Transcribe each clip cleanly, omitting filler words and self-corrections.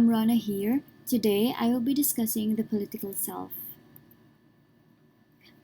I'm Rana here. Today, I will be discussing the political self.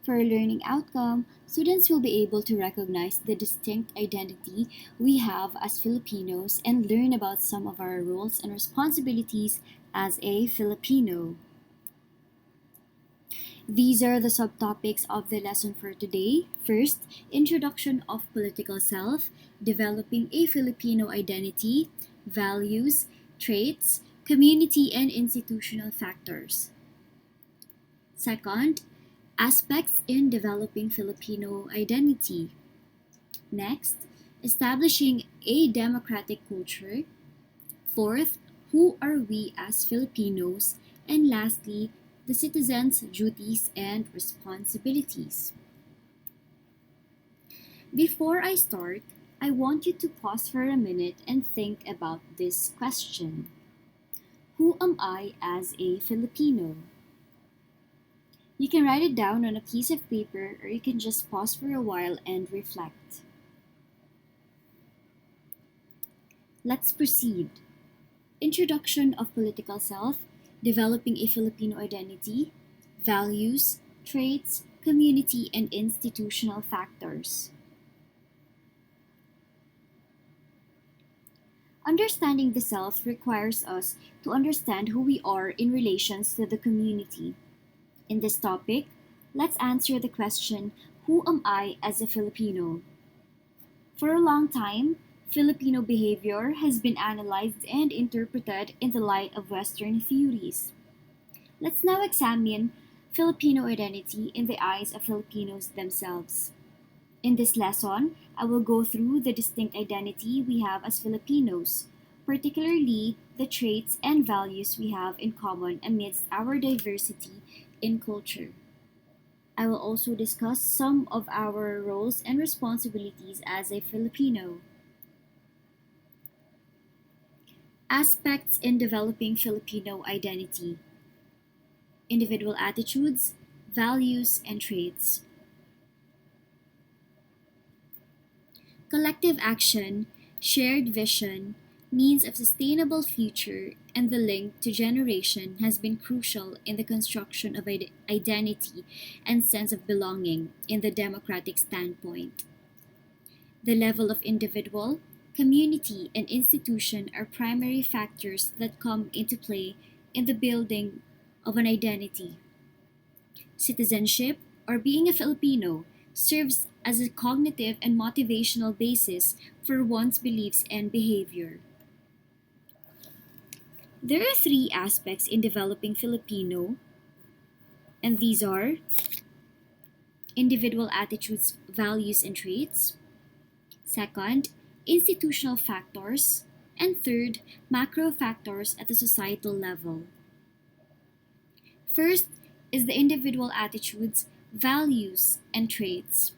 For a learning outcome, students will be able to recognize the distinct identity we have as Filipinos and learn about some of our roles and responsibilities as a Filipino. These are the subtopics of the lesson for today. First, introduction of political self, developing a Filipino identity, values, traits, community and institutional factors. Second, aspects in developing Filipino identity. Next, establishing a democratic culture. Fourth, who are we as Filipinos? And lastly, the citizens' duties and responsibilities. Before I start, I want you to pause for a minute and think about this question. Who am I as a Filipino? You can write it down on a piece of paper or you can just pause for a while and reflect. Let's proceed. Introduction of political self, developing a Filipino identity, values, traits, community, and institutional factors. Understanding the self requires us to understand who we are in relations to the community. In this topic, let's answer the question, who am I as a Filipino? For a long time, Filipino behavior has been analyzed and interpreted in the light of Western theories. Let's now examine Filipino identity in the eyes of Filipinos themselves. In this lesson, I will go through the distinct identity we have as Filipinos, particularly the traits and values we have in common amidst our diversity in culture. I will also discuss some of our roles and responsibilities as a Filipino. Aspects in developing Filipino identity. Individual attitudes, values, and traits. Collective action, shared vision, means of sustainable future, and the link to generation has been crucial in the construction of identity and sense of belonging in the democratic standpoint. The level of individual, community, and institution are primary factors that come into play in the building of an identity. Citizenship, or being a Filipino, serves as a cognitive and motivational basis for one's beliefs and behavior. There are three aspects in developing Filipino, and these are individual attitudes, values, and traits. Second, institutional factors. And third, macro factors at the societal level. First is the individual attitudes, values, and traits.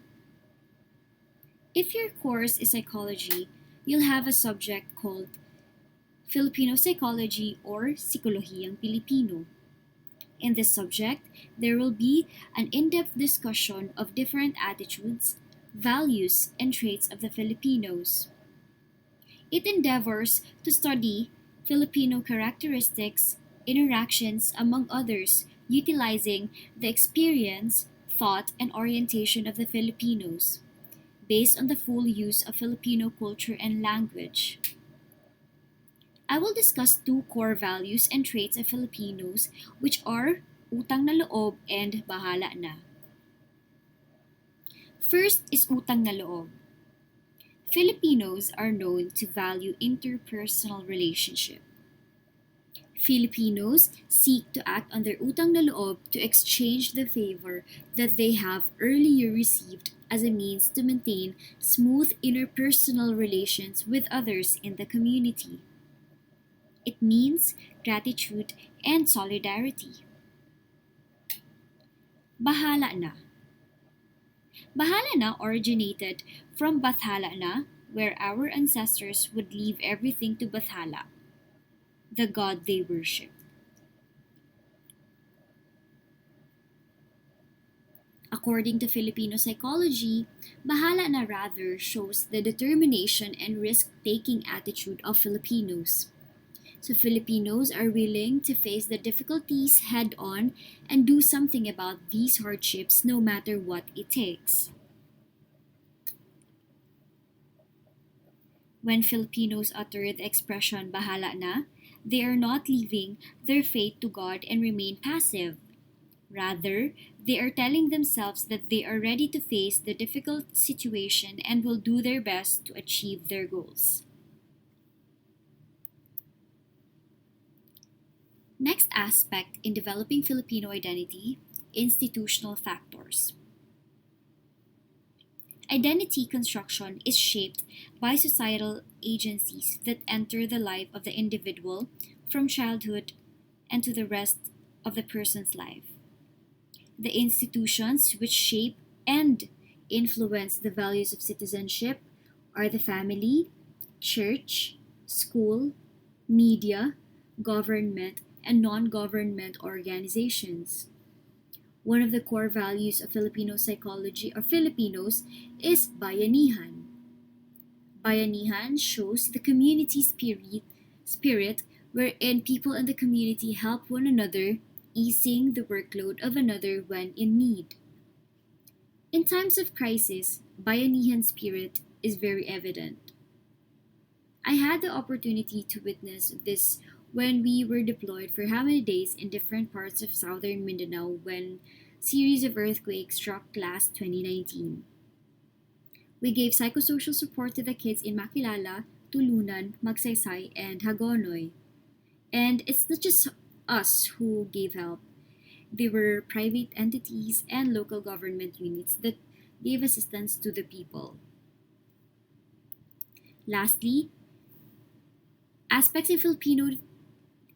If your course is psychology, you'll have a subject called Filipino Psychology or Psikolohiyang Pilipino. In this subject, there will be an in-depth discussion of different attitudes, values, and traits of the Filipinos. It endeavors to study Filipino characteristics, interactions, among others, utilizing the experience, thought, and orientation of the Filipinos, based on the full use of Filipino culture and language. I will discuss two core values and traits of Filipinos, which are utang na loob and bahala na. First is utang na loob. Filipinos are known to value interpersonal relationship. Filipinos seek to act on their utang na loob to exchange the favor that they have earlier received as a means to maintain smooth interpersonal relations with others in the community. It means gratitude and solidarity. Bahala na. Bahala na originated from Bathala na, where our ancestors would leave everything to Bathala, the god they worship. According to Filipino psychology, bahala na rather shows the determination and risk-taking attitude of Filipinos. So Filipinos are willing to face the difficulties head on and do something about these hardships no matter what it takes. When Filipinos utter the expression bahala na, they are not leaving their fate to God and remain passive. Rather, they are telling themselves that they are ready to face the difficult situation and will do their best to achieve their goals. Next aspect in developing Filipino identity, institutional factors. Identity construction is shaped by societal agencies that enter the life of the individual from childhood and to the rest of the person's life. The institutions which shape and influence the values of citizenship are the family, church, school, media, government, and non government organizations. One of the core values of Filipino psychology or Filipinos is bayanihan. Bayanihan shows the community spirit wherein people in the community help one another, easing the workload of another when in need. In times of crisis, bayanihan spirit is very evident. I had the opportunity to witness this when we were deployed for how many days in different parts of southern Mindanao when series of earthquakes struck last 2019. We gave psychosocial support to the kids in Makilala, Tulunan, Magsaysay, and Hagonoy. And it's not just us who gave help. There were private entities and local government units that gave assistance to the people. Lastly, aspects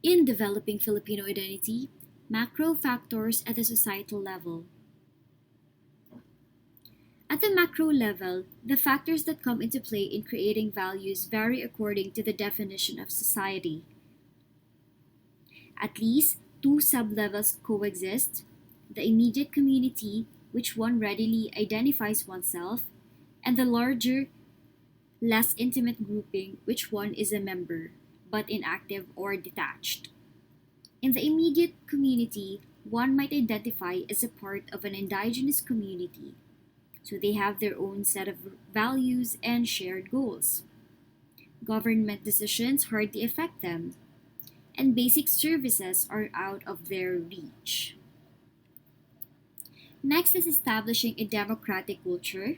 in developing Filipino identity, macro factors at the societal level. At the macro level, the factors that come into play in creating values vary according to the definition of society. At least two sublevels coexist: the immediate community, which one readily identifies oneself, and the larger, less intimate grouping, which one is a member, but inactive or detached. In the immediate community, one might identify as a part of an indigenous community, so they have their own set of values and shared goals. Government decisions hardly affect them, and basic services are out of their reach. Next is establishing a democratic culture.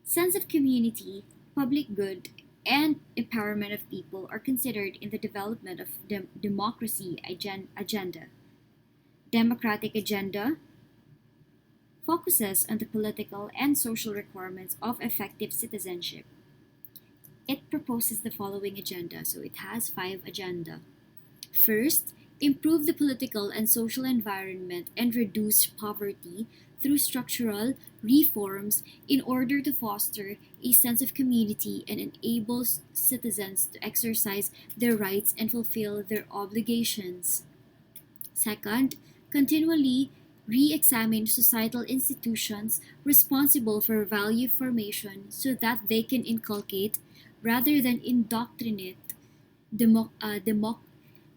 Sense of community, public good, and empowerment of people are considered in the development of democracy agenda. Democratic agenda focuses on the political and social requirements of effective citizenship. It proposes the following agenda, so it has five agenda. First, improve the political and social environment and reduce poverty through structural reforms in order to foster a sense of community and enable citizens to exercise their rights and fulfill their obligations. Second, continually re-examine societal institutions responsible for value formation so that they can inculcate rather than indoctrinate demo- uh, demo-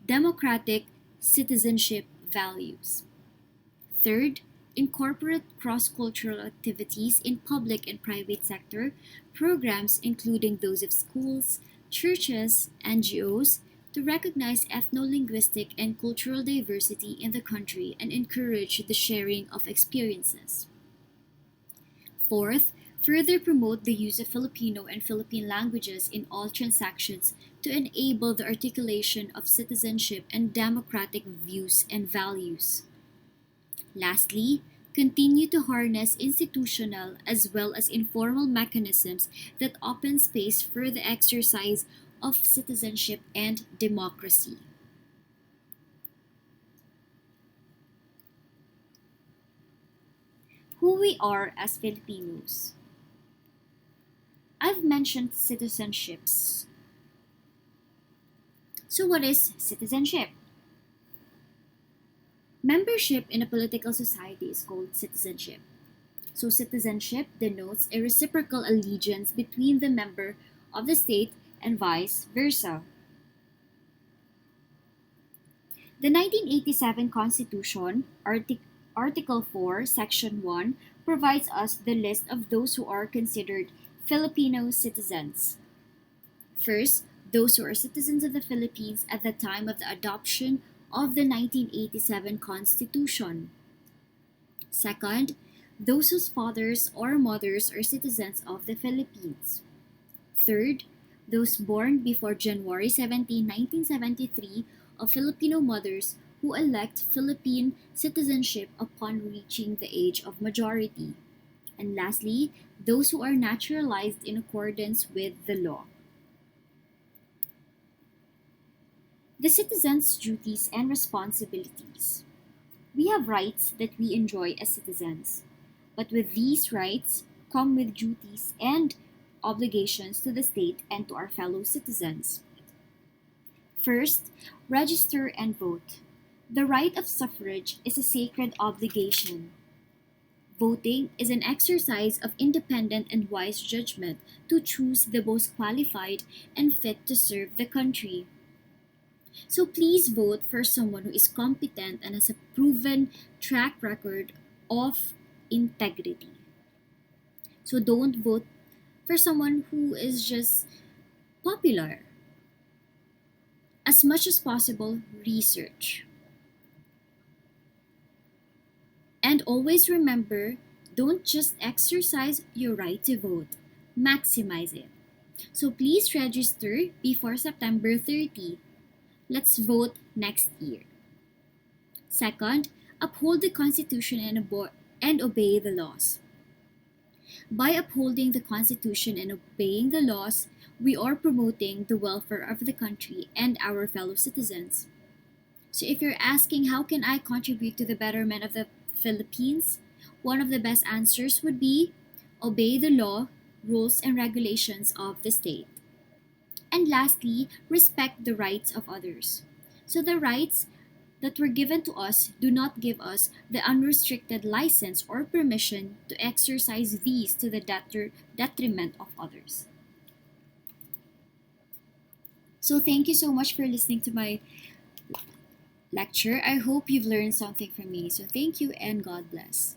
democratic citizenship values. Third, incorporate cross-cultural activities in public and private sector programs including those of schools, churches, NGOs to recognize ethno-linguistic and cultural diversity in the country and encourage the sharing of experiences. Fourth, further promote the use of Filipino and Philippine languages in all transactions to enable the articulation of citizenship and democratic views and values. Lastly, continue to harness institutional as well as informal mechanisms that open space for the exercise of citizenship and democracy. Who we are as Filipinos. I've mentioned citizenships. So, what is citizenship? Membership in a political society is called citizenship. So, citizenship denotes a reciprocal allegiance between the member of the state and vice versa. The 1987 Constitution, Article 4, Section 1, provides us the list of those who are considered Filipino citizens. First, those who are citizens of the Philippines at the time of the adoption of the 1987 Constitution. Second, those whose fathers or mothers are citizens of the Philippines. Third, those born before January 17, 1973, of Filipino mothers who elect Philippine citizenship upon reaching the age of majority. And lastly, those who are naturalized in accordance with the law. The citizens' duties and responsibilities. We have rights that we enjoy as citizens, but with these rights come with duties and obligations to the state and to our fellow citizens. First, register and vote. The right of suffrage is a sacred obligation. Voting is an exercise of independent and wise judgment to choose the most qualified and fit to serve the country. So please vote for someone who is competent and has a proven track record of integrity. So don't vote for someone who is just popular. As much as possible, research. And always remember, don't just exercise your right to vote, maximize it. So please register before September 30. Let's vote next year. Second, uphold the Constitution and obey the laws. By upholding the Constitution and obeying the laws, we are promoting the welfare of the country and our fellow citizens. So if you're asking how can I contribute to the betterment of the Philippines, one of the best answers would be obey the law, rules, and regulations of the state. And lastly, respect the rights of others. So the rights that were given to us do not give us the unrestricted license or permission to exercise these to the detriment of others. So thank you so much for listening to my lecture. I hope you've learned something from me. So thank you and God bless.